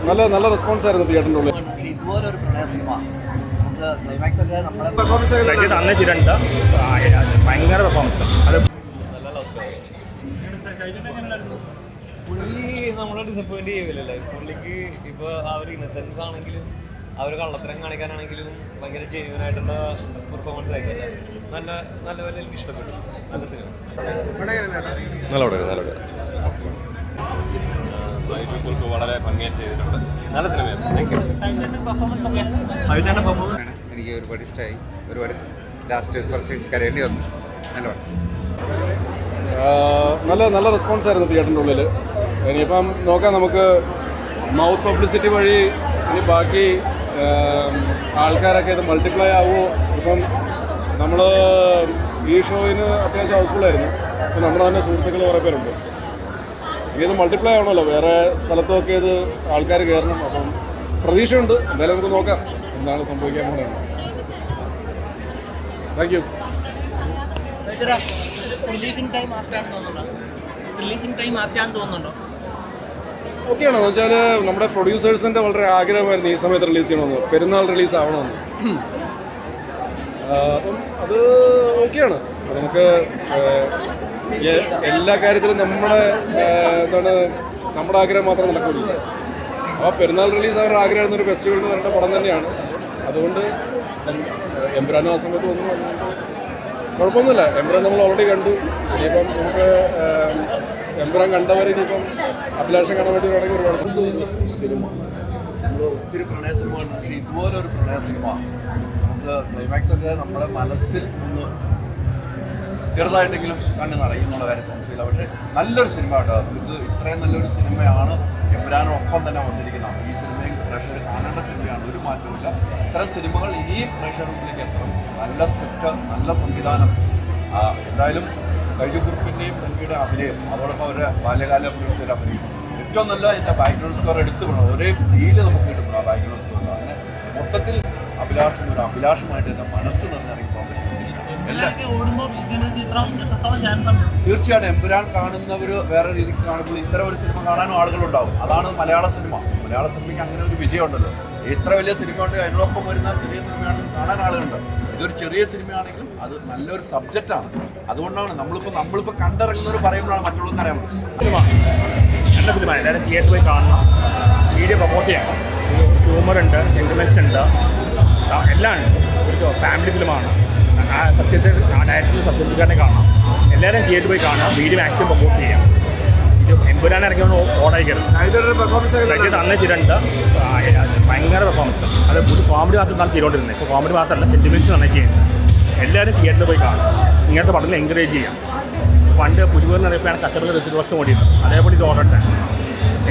നല്ല റെസ്പോൺസ് ആയിരുന്നു തിയേറ്ററിൻ്റെ ഉള്ളിൽ. ഇതുപോലൊരു പ്രണയ സിനിമ ക്ലൈമാക്സ് ഒക്കെ നമ്മളെ ഭയങ്കര പെർഫോമൻസ്. അത് പുള്ളി നമ്മളെ ഡിസപ്പോയിന്റ് ചെയ്യില്ലല്ലേ. പുള്ളിക്ക് ഇപ്പോൾ ആ ഒരു ഇന്നസെൻസ് ആണെങ്കിലും ആ ഒരു കള്ളത്തരം കാണിക്കാനാണെങ്കിലും ഭയങ്കര ജെന്യൂൻ ആയിട്ടുള്ള പെർഫോമൻസ് ആയിക്കല്ലേ. നല്ല പോലെ എനിക്ക് ഇഷ്ടപ്പെട്ടു. നല്ല സിനിമ. വളരെ ഭംഗിയായിട്ട് ചെയ്തിട്ടുണ്ട്. നല്ല സിനിമയാണ്. എനിക്ക് ഒരുപാട് ഇഷ്ടമായി. ഒരുപാട് ലാസ്റ്റ് കുറച്ച് കരയേണ്ടി വന്നു. നല്ല റെസ്പോൺസ് ആയിരുന്നു തിയേറ്ററിൻ്റെ ഉള്ളിൽ. ഇനിയിപ്പം നോക്കാം, നമുക്ക് മൗത്ത് പബ്ലിസിറ്റി വഴി ഇനി ബാക്കി ആൾക്കാരൊക്കെ ഇത് മൾട്ടിപ്ലൈ ആവുമോ. ഇപ്പം നമ്മൾ ഈ ഷോയിന് അത്യാവശ്യം ഹൗസ്ഫുള്ളായിരുന്നു. ഇപ്പം നമ്മുടെ തന്നെ സുഹൃത്തുക്കൾ കുറേ പേരുണ്ട്. ഇനി ഇത് മൾട്ടിപ്ലൈ ആവണമല്ലോ, വേറെ സ്ഥലത്തൊക്കെ ഇത് ആൾക്കാർ കയറണം. അപ്പം പ്രതീക്ഷയുണ്ട്. എന്തായാലും നമുക്ക് നോക്കാം എന്താണ് സംഭവിക്കാൻ പോകുന്നത്. Thank you. ഓക്കെയാണോ എന്ന് വെച്ചാൽ നമ്മുടെ പ്രൊഡ്യൂസേഴ്സിൻ്റെ വളരെ ആഗ്രഹമായിരുന്നു ഈ സമയത്ത് റിലീസ് ചെയ്യണമെന്ന്, പെരുന്നാൾ റിലീസ് ആവണമെന്ന്. അപ്പം അത് ഓക്കെയാണ്. നമുക്ക് എല്ലാ കാര്യത്തിലും നമ്മുടെ ആഗ്രഹം മാത്രം നടക്കില്ല. അപ്പോൾ പെരുന്നാൾ റിലീസ് അവരുടെ ആഗ്രഹമായിരുന്ന ഒരു ഫെസ്റ്റിവലിന് വരേണ്ട പടം തന്നെയാണ്. അതുകൊണ്ട് എംബ്രാനും ആ സമയത്ത് വന്നു. കുഴപ്പമൊന്നുമില്ല. എംബ്രാൻ നമ്മൾ ഓൾറെഡി കണ്ടു. ഇനിയിപ്പം നമുക്ക് എംബ്രാൻ കണ്ടവരെ ഇനിയിപ്പം അഭിലാഷം കാണാൻ വേണ്ടി തുടങ്ങി. ഒരുപാട് സിനിമ നമ്മൾ ഒത്തിരി പ്രണയ സിനിമ കണ്ടു. പക്ഷേ ഇതുപോലൊരു പ്രണയ സിനിമ നമുക്ക് ക്ലൈമാക്സ് ഒക്കെ നമ്മുടെ മനസ്സിൽ ഒന്ന് ചെറുതായിട്ടെങ്കിലും കണ്ണു നിറയും എന്നുള്ള കാര്യം സംശയമില്ല. പക്ഷേ നല്ലൊരു സിനിമ കേട്ടോ. നമുക്ക് ഇത്രയും നല്ലൊരു സിനിമയാണ് എംബ്രാനൊപ്പം തന്നെ വന്നിരിക്കുന്നത്. ഈ സിനിമയും പ്രേക്ഷകർ കാണേണ്ട സിനിമയാണ്, ഒരു മാറ്റമില്ല. ഇത്തരം സിനിമകൾ ഇനിയും പ്രേക്ഷകരുടെ മുന്നിലേക്ക് എത്തണം. നല്ല സ്ക്രിപ്റ്റ്, നല്ല സംവിധാനം. എന്തായാലും സൈജു കുറുപ്പിൻ്റെയും തൻവിയുടെ അഭിനയം, അതോടൊപ്പം അവരുടെ ബാല്യകാലം അഭിനയിച്ച ഒരു അഭിനയം, ഏറ്റവും നല്ല അതിൻ്റെ ബാക്ക്ഗ്രൗണ്ട് സ്കോർ എടുത്തു വിടണം. ഒരേ ഫീല് നമുക്ക് കിട്ടുന്നു ആ ബാക്ക്ഗ്രൗണ്ട് സ്കോർ. അങ്ങനെ മൊത്തത്തിൽ ഒരു അഭിലാഷമായിട്ട് എൻ്റെ മനസ്സ് നിറഞ്ഞിറങ്ങി പോകാൻ പറ്റും സിനിമ. തീർച്ചയായിട്ടും എമ്പുരാൻ കാണുന്നവർ വേറെ രീതിക്ക് കാണുമ്പോൾ ഇത്തരം ഒരു സിനിമ കാണാനും ആളുകളുണ്ടാവും. അതാണ് മലയാള സിനിമ. മലയാള സിനിമയ്ക്ക് അങ്ങനെ ഒരു വിജയമുണ്ടല്ലോ. എത്ര വലിയ സിനിമ ഉണ്ട്, അതിനോടൊപ്പം വരുന്ന ചെറിയ സിനിമയാണെങ്കിലും കാണാൻ ആളുകളുണ്ട്. ഇതൊരു ചെറിയ സിനിമയാണെങ്കിലും അത് നല്ലൊരു സബ്ജക്റ്റാണ്. അതുകൊണ്ടാണ് നമ്മളിപ്പോൾ കണ്ടിറങ്ങുന്നവർ പറയുമ്പോഴാണ് മറ്റുള്ളവർക്ക് അറിയാൻ പറ്റും. നല്ല ഫിലിമാണ്. എല്ലാവരും തിയേറ്ററിൽ പോയി കാണണം. വീഡിയോ പ്രൊമോട്ട് ചെയ്യണം. ഹ്യൂമറുണ്ട്, സെൻറ്റിമെൻറ്റ്സ് ഉണ്ട്, എല്ലാം ഉണ്ട്. ഒരു ഫാമിലി ഫിലിമാണ്. ഡയറക്ടർ സത്യത്തിനെ കാണാം. എല്ലാവരും തിയേറ്ററിൽ പോയി കാണാം. വീഡിയോ മാക്സിമം പ്രൊമോട്ട് ചെയ്യാം. ഇത് എമ്പുരാൻ ഇറങ്ങിയാണ് ഓടായിക്കരുത്. സൈജേട്ട് അന്ന് ചെയ്തിട്ടുണ്ട്. ഭയങ്കര പെർഫോമൻസ്. അത് ഒരു കോമഡി മാത്രം നാളെ ചെയ്തുകൊണ്ടിരുന്നത്. ഇപ്പോൾ കോമഡി മാത്രമല്ല, സെൻറ്റിമെൻറ്റ്സ് നന്നായി ചെയ്യുന്നത്. എല്ലാവരും തിയേറ്ററിൽ പോയി കാണാം. ഇങ്ങനത്തെ പടത്തിൽ എൻകറേജ് ചെയ്യാം. പണ്ട് പുലിവെന്ന് അറിയപ്പോഴാണ് കച്ചവടം 20 വർഷം ഓടിയത്. അതേപോലെ ഇത് ഓടട്ടെ.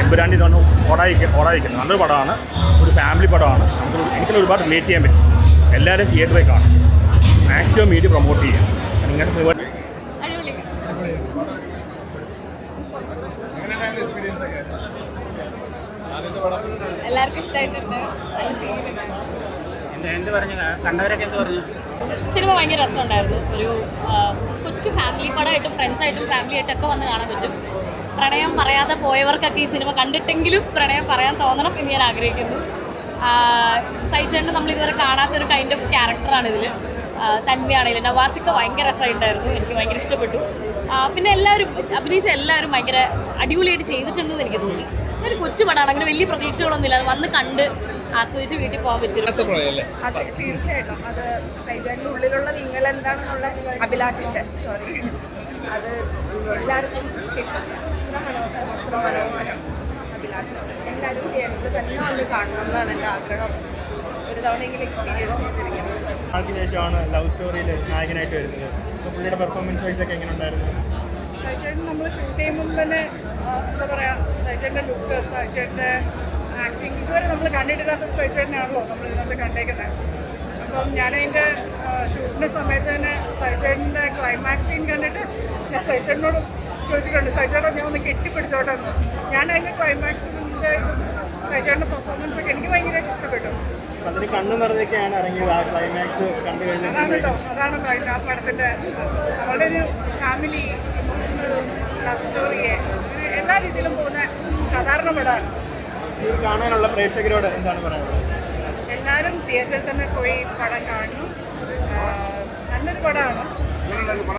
എമ്പുരാൻ്റെ ഇതൊന്ന് ഓടായിക്കുന്നത് നല്ലൊരു പടമാണ്. ഒരു ഫാമിലി പടമാണ്. എനിക്കൊരു ഒരുപാട് റിലേറ്റ് ചെയ്യാൻ പറ്റും. എല്ലാവരും തിയേറ്ററിൽ പോയി കാണും. മാക്സിമം മീഡിയ പ്രൊമോട്ട് ചെയ്യാം. ഇങ്ങനത്തെ എല്ലാവർക്കും ഇഷ്ടമായിട്ടുണ്ട്. നല്ല ഫീലിംഗ്. സിനിമ ഭയങ്കര രസമുണ്ടായിരുന്നു. ഒരു കൊച്ചു ഫാമിലി പടമായിട്ടും ഫ്രണ്ട്സായിട്ടും ഫാമിലിയായിട്ടൊക്കെ വന്ന് കാണാൻ പറ്റും. പ്രണയം പറയാതെ പോയവർക്കൊക്കെ ഈ സിനിമ കണ്ടിട്ടെങ്കിലും പ്രണയം പറയാൻ തോന്നണം എന്ന് ഞാൻ ആഗ്രഹിക്കുന്നു. സൈജേട്ടൻ നമ്മളിതുവരെ കാണാത്തൊരു കൈൻഡ് ഓഫ് ക്യാരക്ടറാണ് ഇതിൽ. തൻവിയാണെങ്കിലും നവാസിക്ക ഭയങ്കര രസമായിട്ടായിരുന്നു. എനിക്ക് ഭയങ്കര ഇഷ്ടപ്പെട്ടു. പിന്നെ എല്ലാവരും അഭിനയിച്ച എല്ലാവരും ഭയങ്കര അടിപൊളിയായിട്ട് ചെയ്തിട്ടുണ്ടെന്ന് എനിക്ക് തോന്നി. ഒരു കൊച്ചു പടമാണ്. അങ്ങനെ വലിയ പ്രതീക്ഷകളൊന്നുമില്ല. അത് വന്ന് കണ്ട് ആസ്വദിച്ച് വീട്ടിൽ പോകാൻ പറ്റും. അതെ, തീർച്ചയായിട്ടും. അത് സൈജാൻ്റെ ഉള്ളിലുള്ള നിങ്ങൾ എന്താണെന്നുള്ള അഭിലാഷിൻ്റെ അത് എല്ലാവർക്കും കിട്ടും. അത്ര മനോഹരം അഭിലാഷം. എല്ലാവരും തിയേറ്ററിൽ തന്നെ വന്ന് കാണണം എന്നാണ് എൻ്റെ ആഗ്രഹം. ഒരു തവണയെങ്കിലും എക്സ്പീരിയൻസ് ചെയ്തിരിക്കുന്നത്. ശേഷമാണ് ലവ് സ്റ്റോറിയിൽ നായകനായിട്ട് വരുന്നത്. അപ്പോൾ പുള്ളിയുടെ പെർഫോമൻസ് വൈസ് ഒക്കെ എങ്ങനെ ഉണ്ടായിരുന്നു? സൈജേട്ടൻ നമ്മൾ ഷൂട്ട് ചെയ്യുമ്പം തന്നെ എന്താ പറയുക, സൈജേട്ടൻ്റെ ലുക്ക്, സൈജേട്ടൻ്റെ ആക്ടിങ് ഇതുവരെ നമ്മൾ കണ്ടിട്ടില്ലാത്തൊരു സൈജേട്ടനാണല്ലോ നമ്മൾ ഇതിനകത്ത് കണ്ടേക്കുന്നത്. അപ്പം ഞാനതിൻ്റെ ഷൂട്ടിൻ്റെ സമയത്ത് തന്നെ സൈജേട്ടൻ്റെ ക്ലൈമാക്സ് സീൻ കണ്ടിട്ട് ഞാൻ സൈജേട്ടനോട് ചോദിച്ചിട്ടുണ്ട്, സൈജേട്ടൻ ഞാൻ ഒന്ന് കെട്ടിപ്പിടിച്ചോട്ടെ എന്ന്. ഞാൻ അതിൻ്റെ ക്ലൈമാക്സിൻ്റെ സൈജേട്ടൻ്റെ പെർഫോമൻസൊക്കെ എനിക്ക് ഭയങ്കരമായിട്ട് ഇഷ്ടപ്പെട്ടു. അതിന് കണ്ണു നിറഞ്ഞൊക്കെയാണ് ഇറങ്ങിയത്. ആ ക്ലൈമാക്സ് കണ്ടു കഴിഞ്ഞാൽ അതാണ് ആ പടത്തിൻ്റെ നമ്മളുടെ ഒരു ഫാമിലി ഇമോഷണൽ ലവ് സ്റ്റോറിയെ എല്ലാ രീതിയിലും പോകുന്ന സാധാരണ പടമാണ്. ഇത് കാണാനുള്ള പ്രേക്ഷകരോട് എന്താണ് പറയുന്നത്? എല്ലാവരും തിയേറ്ററിൽ തന്നെ പോയി പടം കാണുന്നു. നല്ലൊരു പടമാണ്.